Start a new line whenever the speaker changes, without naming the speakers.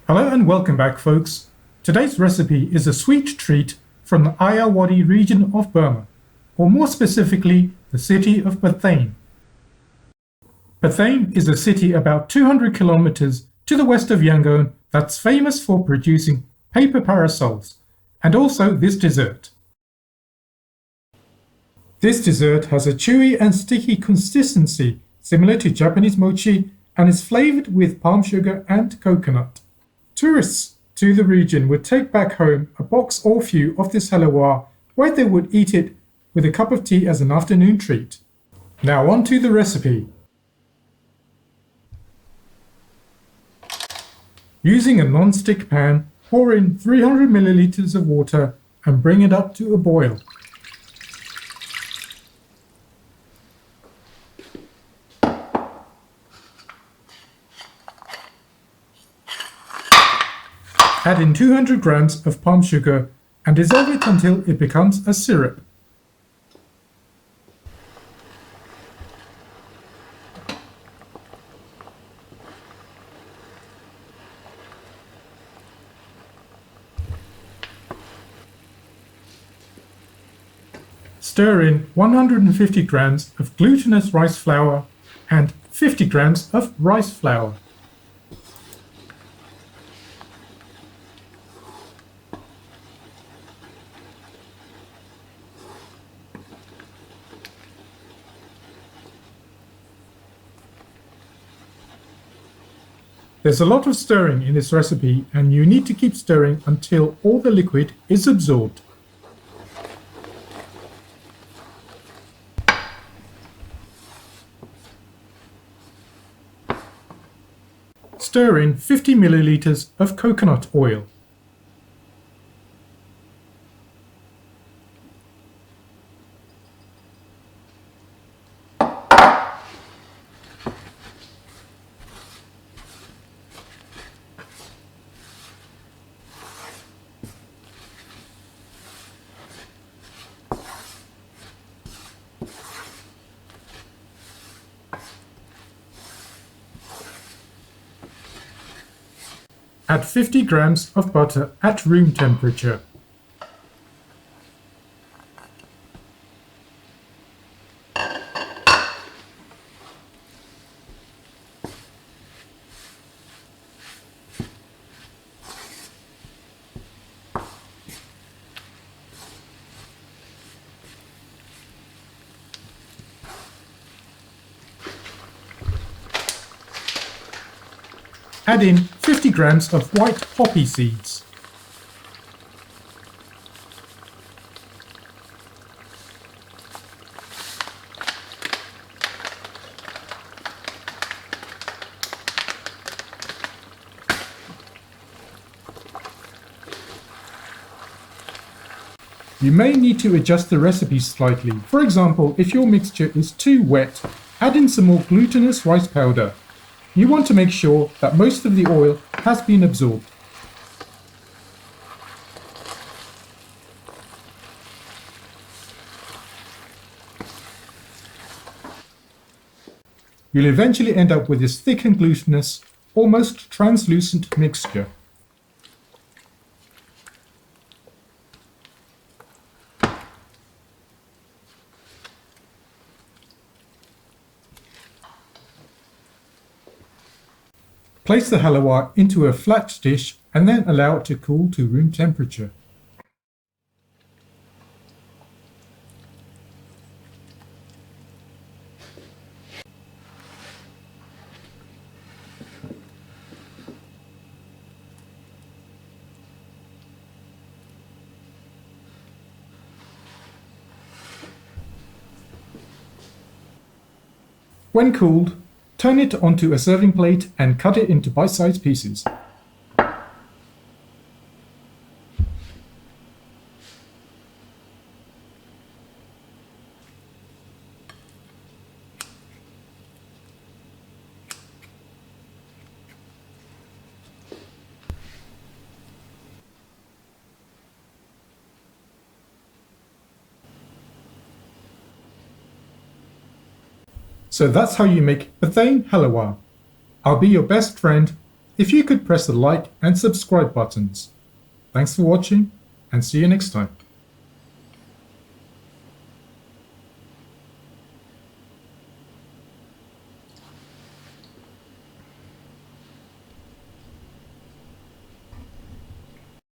Hello and welcome back, folks. Today's recipe is a sweet treat from the Ayeyarwady region of Burma, or more specifically, the city of Pathein. Pathein is a city about 200 kilometers to the west of Yangon that's famous for producing paper parasols, and also this dessert. This dessert has a chewy and sticky consistency similar to Japanese mochi and is flavored with palm sugar and coconut. Tourists to the region would take back home a box or few of this halawa, where they would eat it with a cup of tea as an afternoon treat. Now on to the recipe. Using a non-stick pan, pour in 300 milliliters of water and bring it up to a boil. Add in 200 grams of palm sugar and dissolve it until it becomes a syrup. Stir in 150 grams of glutinous rice flour and 50 grams of rice flour. There's a lot of stirring in this recipe, and you need to keep stirring until all the liquid is absorbed. Stir in 50 milliliters of coconut oil. Add 50 grams of butter at room temperature. Add in 50 grams of white poppy seeds. You may need to adjust the recipe slightly. For example, if your mixture is too wet, add in some more glutinous rice powder. You want to make sure that most of the oil has been absorbed. You'll eventually end up with this thick and glutinous, almost translucent mixture. Place the halawa into a flat dish and then allow it to cool to room temperature. When cooled, turn it onto a serving plate and cut it into bite-sized pieces. So that's how you make Pathein Halawa. I'll be your best friend if you could press the like and subscribe buttons. Thanks for watching and see you next time.